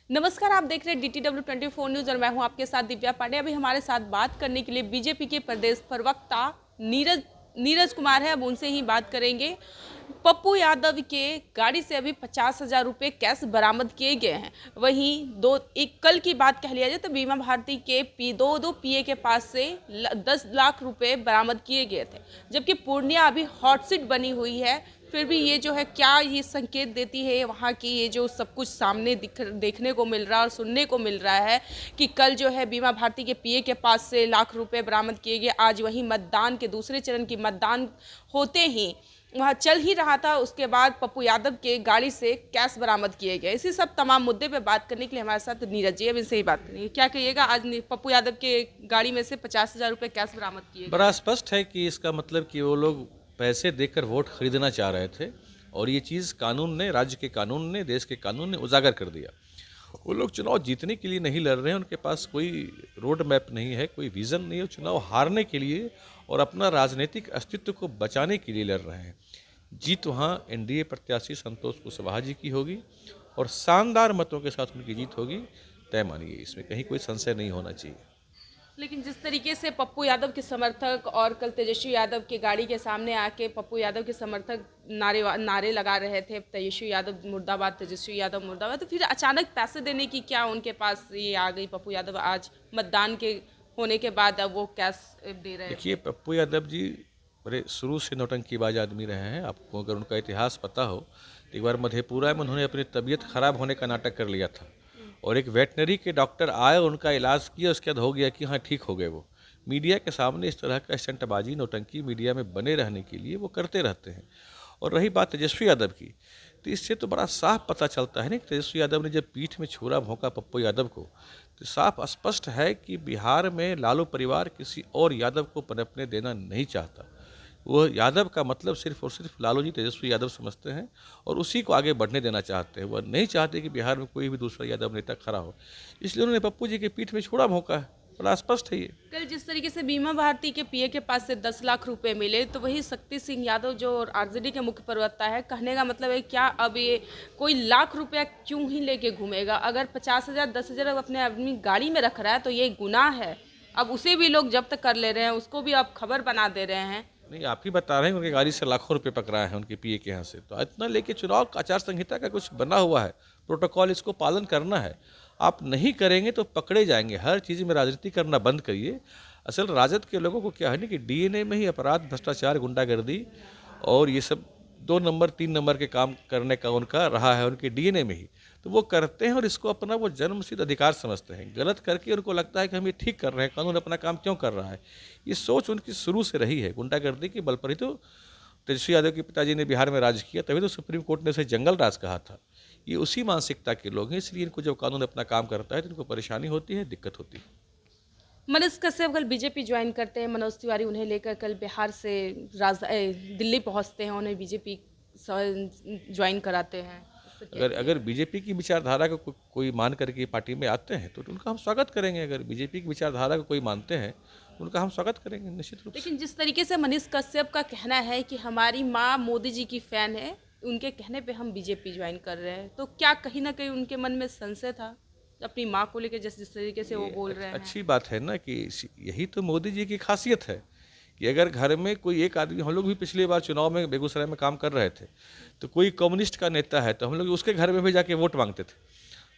नमस्कार, आप देख रहे हैं DTW24 न्यूज़ और मैं हूं आपके साथ दिव्या पांडे। अभी हमारे साथ बात करने के लिए बीजेपी के प्रदेश प्रवक्ता नीरज नीरज कुमार है। अब उनसे ही बात करेंगे। पप्पू यादव के गाड़ी से अभी 50,000 रुपये कैश बरामद किए गए हैं। वहीं एक कल की बात कह लिया जाए तो बीमा भारती के दो पीए के पास से 10 लाख रुपए बरामद किए गए थे, जबकि पूर्णिया अभी हॉट सीट बनी हुई है। फिर भी ये जो है क्या ये संकेत देती है वहाँ की ये जो सब कुछ सामने देखने को मिल रहा है और सुनने को मिल रहा है कि कल जो है बीमा भारती के पीए के पास से लाख रुपए बरामद किए गए। आज वहीं मतदान के दूसरे चरण की मतदान होते ही वहाँ चल ही रहा था, उसके बाद पप्पू यादव के गाड़ी से कैश बरामद किए गए। इसी सब तमाम मुद्दे पे बात करने के लिए हमारे साथ नीरज जी, अब इनसे ही बात करेंगे। क्या कहिएगा, आज पप्पू यादव के गाड़ी में से 50,000 रुपये कैश बरामद किए गए। बड़ा स्पष्ट है कि इसका मतलब कि वो लोग पैसे देकर वोट खरीदना चाह रहे थे और ये चीज़ कानून ने, राज्य के कानून ने, देश के कानून ने उजागर कर दिया। वो लोग चुनाव जीतने के लिए नहीं लड़ रहे हैं, उनके पास कोई रोड मैप नहीं है, कोई विज़न नहीं है। चुनाव हारने के लिए और अपना राजनीतिक अस्तित्व को बचाने के लिए लड़ रहे हैं। जीत वहाँ एनडीए प्रत्याशी संतोष कुशवाहा जी की होगी और शानदार मतों के साथ उनकी जीत होगी, तय मानिए। इसमें कहीं कोई संशय नहीं होना चाहिए। लेकिन जिस तरीके से पप्पू यादव के समर्थक और कल तेजस्वी यादव की गाड़ी के सामने आके पप्पू यादव के समर्थक नारे लगा रहे थे, तेजस्वी यादव मुर्दाबाद, तेजस्वी यादव मुर्दाबाद, तो फिर अचानक पैसे देने की क्या उनके पास ये आ गई? पप्पू यादव आज मतदान के होने के बाद अब वो कैश दे रहे हैं। देखिए, पप्पू यादव जी बड़े शुरू से नौटंकीबाज आदमी रहे हैं। आपको अगर उनका इतिहास पता हो तो एक बार मधेपुरा में उन्होंने अपनी तबीयत खराब होने का नाटक कर लिया था और एक वेटनरी के डॉक्टर आए, उनका इलाज किया, उसके बाद हो गया कि हाँ ठीक हो गए। वो मीडिया के सामने इस तरह का स्टंटबाजी, नौटंकी मीडिया में बने रहने के लिए वो करते रहते हैं। और रही बात तेजस्वी यादव की, तो इससे तो बड़ा साफ पता चलता है ना कि तेजस्वी यादव ने जब पीठ में छुरा भोंका पप्पू यादव को, तो साफ स्पष्ट है कि बिहार में लालू परिवार किसी और यादव को पनपने देना नहीं चाहता। वो यादव का मतलब सिर्फ और सिर्फ लालू जी तेजस्वी यादव समझते हैं और उसी को आगे बढ़ने देना चाहते हैं। वह नहीं चाहते कि बिहार में कोई भी दूसरा यादव नेता खड़ा हो, इसलिए उन्होंने पप्पू जी के पीठ में छुरा भोंका है। बड़ा स्पष्ट है ये। कल जिस तरीके से बीमा भारती के पीए के पास से 10 लाख रुपए मिले, तो वही शक्ति सिंह यादव जो आरजेडी के मुख्य प्रवक्ता है, कहने का मतलब है क्या अब ये कोई लाख रुपया क्यों ही लेके घूमेगा? अगर 50,000 10,000 अपने अपनी गाड़ी में रख रहा है तो ये गुनाह है। अब उसे भी लोग जब्त कर ले रहे हैं, उसको भी आप खबर बना दे रहे हैं। नहीं, आप ही बता रहे हैं उनकी गाड़ी से लाखों रुपए पकड़ाए हैं उनके पीए के यहाँ से। तो इतना लेके चुनाव आचार संहिता का कुछ बना हुआ है, प्रोटोकॉल, इसको पालन करना है। आप नहीं करेंगे तो पकड़े जाएंगे। हर चीज़ में राजनीति करना बंद करिए। असल राजद के लोगों को क्या है ना कि डीएनए में ही अपराध, भ्रष्टाचार, गुंडागर्दी और ये सब 2 नंबर 3 नंबर के काम करने का उनका रहा है, उनके डीएनए में ही। तो वो करते हैं और इसको अपना वो जन्मसिद्ध अधिकार समझते हैं। गलत करके उनको लगता है कि हम ये ठीक कर रहे हैं, कानून अपना काम क्यों कर रहा है। ये सोच उनकी शुरू से रही है। गुंडागर्दी के बल पर ही तो तेजस्वी यादव के पिताजी ने बिहार में राज किया, तभी तो सुप्रीम कोर्ट ने उसे जंगल राज कहा था। ये उसी मानसिकता के लोग हैं, इसलिए इनको जब कानून अपना काम करता है तो इनको परेशानी होती है, दिक्कत होती है। मनोज कश्यप कल बीजेपी ज्वाइन करते हैं। मनोज तिवारी उन्हें लेकर कल बिहार से दिल्ली पहुंचते हैं, उन्हें बीजेपी ज्वाइन कराते हैं। अगर बीजेपी की विचारधारा को कोई मान करके पार्टी में आते हैं तो उनका हम स्वागत करेंगे। अगर बीजेपी की विचारधारा को कोई मानते हैं तो उनका हम स्वागत करेंगे निश्चित रूप से। लेकिन जिस तरीके से मनीष कश्यप का कहना है कि हमारी माँ मोदी जी की फैन है, उनके कहने पे हम बीजेपी ज्वाइन कर रहे हैं, तो क्या कहीं ना कहीं उनके मन में संशय था अपनी माँ को लेकर, जिस तरीके से वो बोल रहे हैं? अच्छी बात है ना कि यही तो मोदी जी की खासियत है कि अगर घर में कोई एक आदमी, हम लोग भी पिछली बार चुनाव में बेगूसराय में काम कर रहे थे, तो कोई कम्युनिस्ट का नेता है तो हम लोग उसके घर में भी जाके वोट मांगते थे।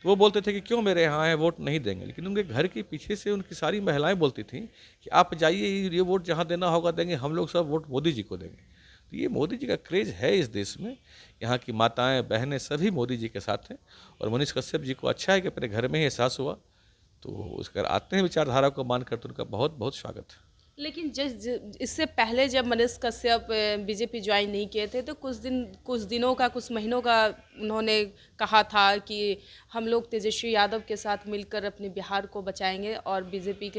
तो वो बोलते थे कि क्यों मेरे यहाँ आए, वोट नहीं देंगे। लेकिन उनके घर के पीछे से उनकी सारी महिलाएं बोलती थीं कि आप जाइए, ये वोट जहाँ देना होगा देंगे, हम लोग सब वोट मोदी जी को देंगे। तो ये मोदी जी का क्रेज है इस देश में। यहाँ की माताएं, बहनें सभी मोदी जी के साथ हैं और मनीष कश्यप जी को अच्छा है कि अपने घर में ही एहसास हुआ, तो उसकर आते हैं विचारधारा को मानकर, तो उनका बहुत बहुत स्वागत है। लेकिन इससे पहले जब मनीष कश्यप बीजेपी ज्वाइन नहीं किए थे, तो कुछ दिनों का, कुछ महीनों का उन्होंने कहा था कि हम लोग तेजस्वी यादव के साथ मिलकर अपने बिहार को बचाएंगे और बीजेपी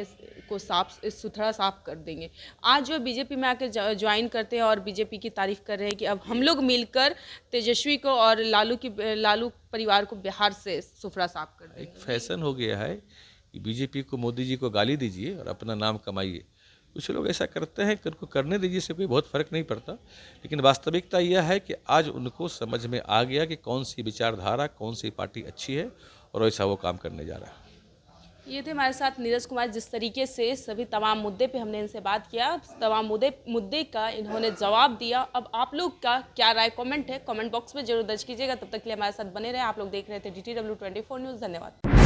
को सुथरा साफ कर देंगे। आज जो बीजेपी में आके ज्वाइन करते हैं और बीजेपी की तारीफ कर रहे हैं कि अब हम लोग मिलकर तेजस्वी को और लालू परिवार को बिहार से सुथरा साफ कर देंगे। एक फैशन हो गया है कि बीजेपी को, मोदी जी को गाली दीजिए और अपना नाम कमाइए। कुछ लोग ऐसा करते हैं कि उनको करने दीजिए, से कोई बहुत फ़र्क नहीं पड़ता। लेकिन वास्तविकता यह है कि आज उनको समझ में आ गया कि कौन सी विचारधारा, कौन सी पार्टी अच्छी है और वैसा वो काम करने जा रहा है। ये थे हमारे साथ नीरज कुमार। जिस तरीके से सभी तमाम मुद्दे पे हमने इनसे बात किया, तमाम मुद्दे का इन्होंने जवाब दिया। अब आप लोग का क्या राय कमेंट है, कमेंट बॉक्स में जरूर दर्ज कीजिएगा। तब तक के लिए हमारे साथ बने रहे। आप लोग देख रहे थे DTW 24 न्यूज़। धन्यवाद।